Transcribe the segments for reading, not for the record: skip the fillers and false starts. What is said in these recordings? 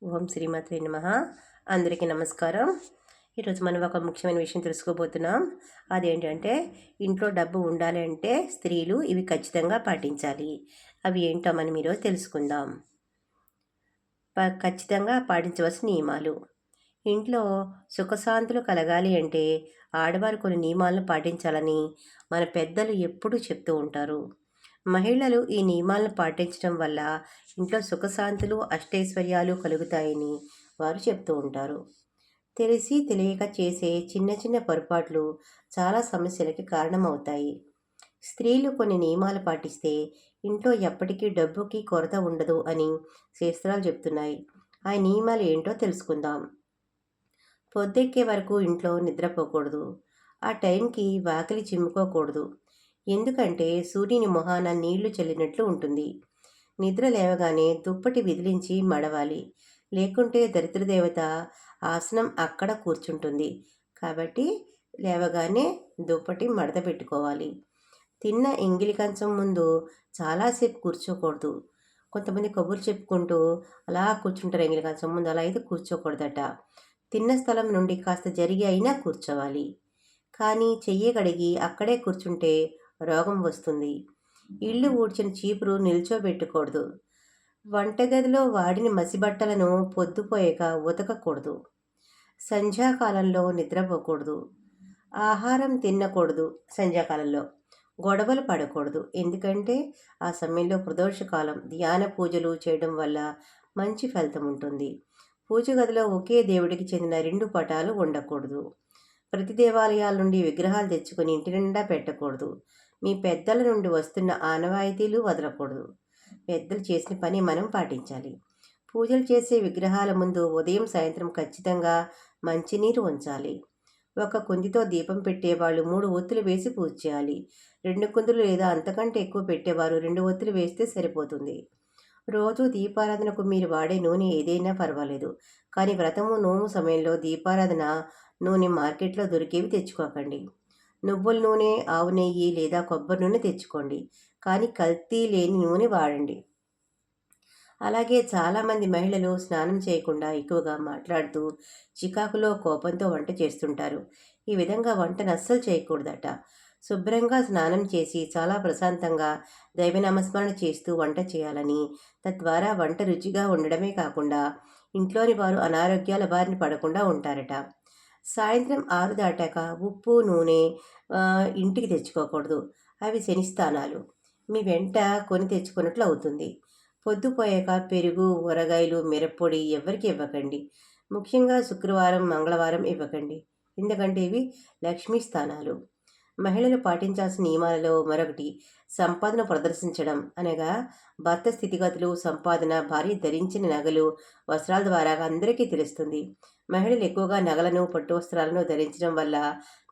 ఓం శ్రీమాత్రే నమః. అందరికీ నమస్కారం. ఈరోజు మనం ఒక ముఖ్యమైన విషయం తెలుసుకోబోతున్నాం. అదేంటంటే ఇంట్లో డబ్బు ఉండాలి అంటే స్త్రీలు ఇవి ఖచ్చితంగా పాటించాలి. అవి ఏంటో మనం ఈరోజు తెలుసుకుందాం. ఖచ్చితంగా పాటించవలసిన నియమాలు. ఇంట్లో సుఖశాంతులు కలగాలి అంటే ఆడవారు కొన్ని నియమాలను పాటించాలని మన పెద్దలు ఎప్పుడూ చెప్తూ ఉంటారు. మహిళలు ఈ నియమాలను పాటించడం వల్ల ఇంట్లో సుఖశాంతులు అష్టైశ్వర్యాలు కలుగుతాయని వారు చెప్తూ ఉంటారు. తెలిసి తెలియక చేసే చిన్న చిన్న పొరపాట్లు చాలా సమస్యలకి కారణమవుతాయి. స్త్రీలు కొన్ని నియమాలు పాటిస్తే ఇంట్లో ఎప్పటికీ డబ్బుకి కొరత ఉండదు అని శాస్త్రాలు చెప్తున్నాయి. ఆ నియమాలు ఏంటో తెలుసుకుందాం. పొద్దెక్కే వరకు ఇంట్లో నిద్రపోకూడదు. ఆ టైంకి వాకిలి చిమ్ముకోకూడదు. ఎందుకంటే సూర్యుని మొహాన నీళ్లు చల్లినట్లు ఉంటుంది. నిద్ర లేవగానే దుప్పటి విదిలించి మడవాలి. లేకుంటే దరిద్రదేవత ఆసనం అక్కడ కూర్చుంటుంది. కాబట్టి లేవగానే దుప్పటి మడత పెట్టుకోవాలి. తిన్న ఎంగిలి కంచం ముందు చాలాసేపు కూర్చోకూడదు. కొంతమంది కబుర్లు చెప్పుకుంటూ అలా కూర్చుంటారు ఎంగిలి కంచం ముందు. అలా అయితే కూర్చోకూడదట. తిన్న స్థలం నుండి కాస్త జరిగి అయినా కూర్చోవాలి. కానీ చెయ్యి కడిగి అక్కడే కూర్చుంటే రోగం వస్తుంది. ఇల్లు ఊడ్చిన చీపురు నిల్చోబెట్టకూడదు. వంటగదిలో వాడిన మసిబట్టలను పొద్దుపోయాక ఉతకకూడదు. సంధ్యాకాలంలో నిద్రపోకూడదు. ఆహారం తినకూడదు. సంధ్యాకాలంలో గొడవలు పడకూడదు. ఎందుకంటే ఆ సమయంలో ప్రదోషకాలం. ధ్యాన పూజలు చేయడం వల్ల మంచి ఫలితం ఉంటుంది. పూజ గదిలో ఒకే దేవుడికి చెందిన 2 పటాలు ఉండకూడదు. ప్రతి దేవాలయాల నుండి విగ్రహాలు తెచ్చుకొని ఇంటి నిండా పెట్టకూడదు. మీ పెద్దల నుండి వస్తున్న ఆనవాయితీలు వదలకూడదు. పెద్దలు చేసిన పని మనం పాటించాలి. పూజలు చేసే విగ్రహాల ముందు ఉదయం సాయంత్రం ఖచ్చితంగా మంచినీరు ఉంచాలి. ఒక కుందితో దీపం పెట్టేవాళ్ళు 3 ఒత్తులు వేసి పూజ చేయాలి. 2 కుందులు లేదా అంతకంటే ఎక్కువ పెట్టేవారు 2 ఒత్తులు వేస్తే సరిపోతుంది. రోజు దీపారాధనకు మీరు వాడే నూనె ఏదైనా పర్వాలేదు. కానీ వ్రతము నోము సమయంలో దీపారాధన నూనె మార్కెట్లో దొరికేవి తెచ్చుకోకండి. నువ్వుల నూనె, ఆవు నెయ్యి లేదా కొబ్బరి నూనె తెచ్చుకోండి. కానీ కల్తీ లేని నూనె వాడండి. అలాగే చాలామంది మహిళలు స్నానం చేయకుండా ఎక్కువగా మాట్లాడుతూ చికాకులో కోపంతో వంట చేస్తుంటారు. ఈ విధంగా వంటను అస్సలు చేయకూడదట. శుభ్రంగా స్నానం చేసి చాలా ప్రశాంతంగా దైవనామస్మరణ చేస్తూ వంట చేయాలని, తద్వారా వంట రుచిగా ఉండడమే కాకుండా ఇంట్లోని వారు అనారోగ్యాల బారిన పడకుండా ఉంటారట. సాయంత్రం 6 దాటాక ఉప్పు, నూనె ఇంటికి తెచ్చుకోకూడదు. అవి శనిస్థానాలు. మీ వెంట కొని తెచ్చుకున్నట్లు అవుతుంది. పొద్దుపోయాక పెరుగు, ఊరగాయలు, మిరప్పొడి ఎవరికి ఇవ్వకండి. ముఖ్యంగా శుక్రవారం, మంగళవారం ఇవ్వకండి. ఎందుకంటే ఇవి లక్ష్మీ స్థానాలు. మహిళలు పాటించాల్సిన నియమాలలో మరొకటి సంపాదన ప్రదర్శించడం. అనగా భర్త స్థితిగతులు, సంపాదన, భార్య ధరించిన నగలు, వస్త్రాల ద్వారా అందరికీ తెలుస్తుంది. మహిళలు ఎక్కువగా నగలను, పట్టు వస్త్రాలను ధరించడం వల్ల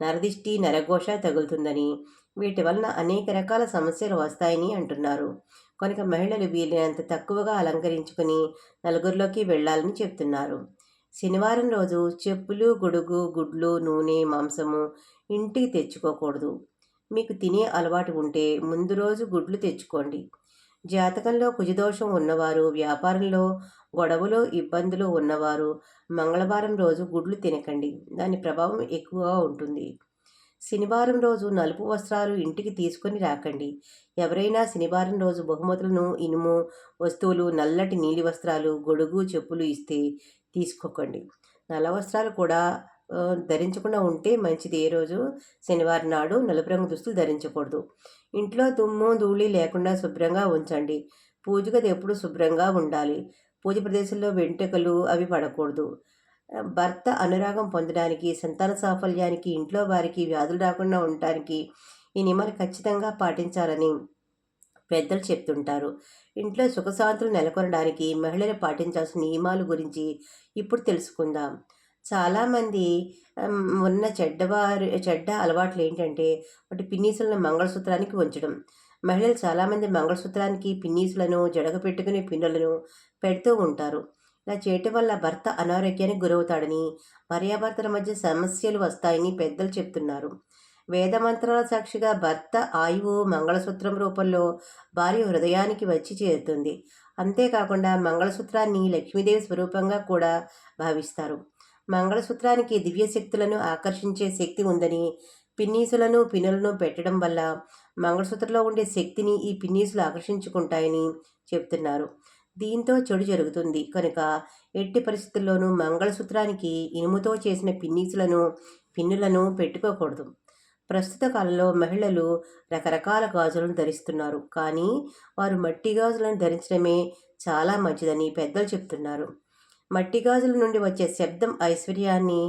నరదిష్టి, నరఘోష తగులుతుందని, వీటి వలన అనేక రకాల సమస్యలు వస్తాయని అంటున్నారు. కనుక మహిళలు వీలైనంత తక్కువగా అలంకరించుకుని నలుగురిలోకి వెళ్ళాలని చెప్తున్నారు. శనివారం రోజు చెప్పులు, గొడుగు, గుడ్లు, నూనె, మాంసము ఇంటికి తెచ్చుకోకూడదు. మీకు తినే అలవాటు ఉంటే ముందు రోజు గుడ్లు తెచ్చుకోండి. జాతకంలో కుజదోషం ఉన్నవారు, వ్యాపారంలో గొడవలు, ఇబ్బందులు ఉన్నవారు మంగళవారం రోజు గుడ్లు తినకండి. దాని ప్రభావం ఎక్కువగా ఉంటుంది. శనివారం రోజు నలుపు వస్త్రాలు ఇంటికి తీసుకొని రాకండి. ఎవరైనా శనివారం రోజు బహుమతులను, ఇనుము వస్తువులు, నల్లటి నీలి వస్త్రాలు, గొడుగు, చెప్పులు ఇస్తే తీసుకోకండి. నల్ల వస్త్రాలు కూడా ధరించకుండా ఉంటే మంచిది. ఏ రోజు శనివారం నాడు నలుపు రంగు దుస్తులు ధరించకూడదు. ఇంట్లో దుమ్ము, ధూళి లేకుండా శుభ్రంగా ఉంచండి. పూజ గది ఎప్పుడు శుభ్రంగా ఉండాలి. పూజ ప్రదేశంలో వెంట్రుకలు అవి పడకూడదు. భర్త అనురాగం పొందడానికి, సంతాన సాఫల్యానికి, ఇంట్లో వారికి వ్యాధులు రాకుండా ఉండటానికి ఈ నియమాలు ఖచ్చితంగా పాటించాలని పెద్దలు చెప్తుంటారు. ఇంట్లో సుఖశాంతులు నెలకొనడానికి మహిళలు పాటించాల్సిన నియమాల గురించి ఇప్పుడు తెలుసుకుందాం. చాలామంది ఉన్న చెడ్డ అలవాట్లు ఏంటంటే ఒకటి పిన్నీసులను మంగళసూత్రానికి ఉంచడం. మహిళలు చాలామంది మంగళసూత్రానికి పిన్నీసులను, జడగ పెట్టుకునే పిన్నులను పెడుతూ ఉంటారు. ఇలా చేయటం వల్ల భర్త అనారోగ్యానికి గురవుతాడని, భార్యాభర్తల మధ్య సమస్యలు వస్తాయని పెద్దలు చెప్తున్నారు. వేదమంత్రాల సాక్షిగా భర్త ఆయువు మంగళసూత్రం రూపంలో భార్య హృదయానికి వచ్చి చేరుతుంది. అంతేకాకుండా మంగళసూత్రాన్ని లక్ష్మీదేవి స్వరూపంగా కూడా భావిస్తారు. మంగళసూత్రానికి దివ్య శక్తులను ఆకర్షించే శక్తి ఉందని, పిన్నీసులను పిన్నులను పెట్టడం వల్ల మంగళసూత్రంలో ఉండే శక్తిని ఈ పిన్నీసులు ఆకర్షించుకుంటాయని చెప్తున్నారు. దీంతో చెడు జరుగుతుంది కనుక ఎట్టి పరిస్థితుల్లోనూ మంగళసూత్రానికి ఇనుముతో చేసిన పిన్నులను పెట్టుకోకూడదు. ప్రస్తుత కాలంలో మహిళలు రకరకాల గాజులను ధరిస్తున్నారు, కానీ వారు మట్టి గాజులను ధరించడమే చాలా మంచిదని పెద్దలు చెప్తున్నారు. మట్టి గాజుల నుండి వచ్చే శబ్దం ఐశ్వర్యాన్ని,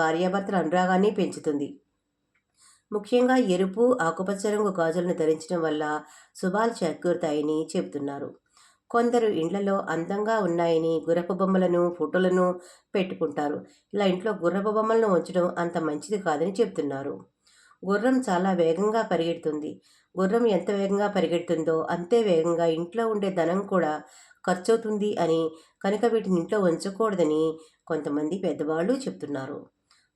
భార్యాభర్తల అనురాగాన్ని పెంచుతుంది. ముఖ్యంగా ఎరుపు, ఆకుపచ్చ రంగు గాజులను ధరించడం వల్ల శుభాలు చేకూరుతాయని చెబుతున్నారు. కొందరు ఇండ్లలో అందంగా ఉన్నాయని గుర్రపు బొమ్మలను, ఫోటోలను పెట్టుకుంటారు. ఇలా ఇంట్లో గుర్రపు బొమ్మలను ఉంచడం అంత మంచిది కాదని చెప్తున్నారు. గుర్రం చాలా వేగంగా పరిగెడుతుంది. గుర్రం ఎంత వేగంగా పరిగెడుతుందో అంతే వేగంగా ఇంట్లో ఉండే ధనం కూడా ఖర్చవుతుంది అని, కనుక వీటిని ఇంట్లో ఉంచకూడదని కొంతమంది పెద్దవాళ్ళు చెప్తున్నారు.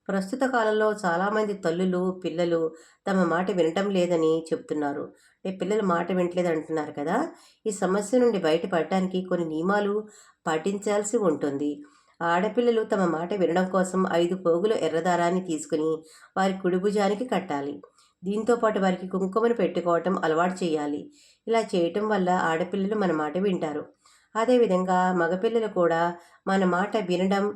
ప్రస్తుత కాలంలో చాలామంది తల్లులు, పిల్లలు తమ మాట వినటం లేదని చెప్తున్నారు. పిల్లలు మాట వినట్లేదు అంటున్నారు కదా. ఈ సమస్య నుండి బయటపడటానికి కొన్ని నియమాలు పాటించాల్సి ఉంటుంది. ఆడపిల్లలు తమ మాట వినడం కోసం 5 పోగుల ఎర్రదారాన్ని తీసుకుని వారి కుడి భుజానికి కట్టాలి. దీంతోపాటు వారికి కుంకుమను పెట్టుకోవటం అలవాటు చేయాలి. ఇలా చేయటం వల్ల ఆడపిల్లలు మన మాట వింటారు. అదేవిధంగా మగపిల్లలు కూడా మన మాట వినడం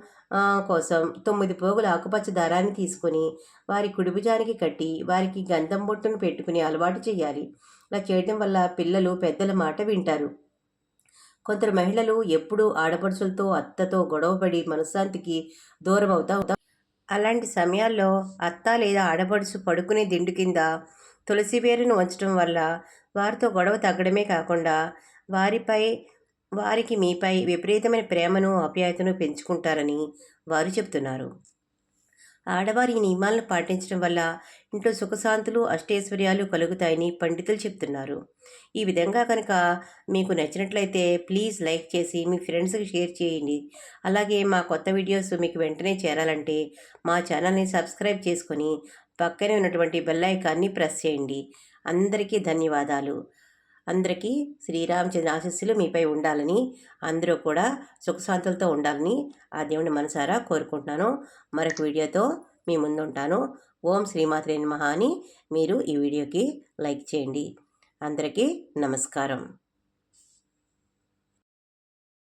కోసం 9 పోగుల ఆకుపచ్చ దారాన్ని తీసుకొని వారి కుడిభుజానికి కట్టి వారికి గంధం బొట్టును పెట్టుకుని అలవాటు చేయాలి. ఇలా చేయడం వల్ల పిల్లలు పెద్దల మాట వింటారు. కొందరు మహిళలు ఎప్పుడూ ఆడపడుచులతో, అత్తతో గొడవపడి మనశ్శాంతికి దూరం అవుతారు. అలాంటి సమయాల్లో అత్త లేదా ఆడపడుచు పడుకునే దిండు కింద తులసి వేరును ఉంచడం వల్ల వారితో గొడవ తగ్గడమే కాకుండా వారికి మీపై విపరీతమైన ప్రేమను, ఆప్యాయతను పెంచుకుంటారని వారు చెప్తున్నారు. ఆడవారి ఈ నియమాలను పాటించడం వల్ల ఇంట్లో సుఖశాంతులు, అష్టైశ్వర్యాలు కలుగుతాయని పండితులు చెప్తున్నారు. ఈ విధంగా కనుక మీకు నచ్చినట్లయితే ప్లీజ్ లైక్ చేసి మీ ఫ్రెండ్స్కి షేర్ చేయండి. అలాగే మా కొత్త వీడియోస్ మీకు వెంటనే చేరాలంటే మా ఛానల్ని సబ్స్క్రైబ్ చేసుకొని పక్కనే ఉన్నటువంటి బెల్ ఐకాన్ని ప్రెస్ చేయండి. అందరికీ ధన్యవాదాలు. అందరికీ శ్రీరామచంద్ర ఆశీస్సులు మీపై ఉండాలని, అందరూ కూడా సుఖశాంతులతో ఉండాలని ఆ దేవుని మనసారా కోరుకుంటున్నాను. మరొక వీడియోతో మీ ముందుంటాను. ఓం శ్రీమాత్రే నమః అని మీరు ఈ వీడియోకి లైక్ చేయండి. అందరికీ నమస్కారం.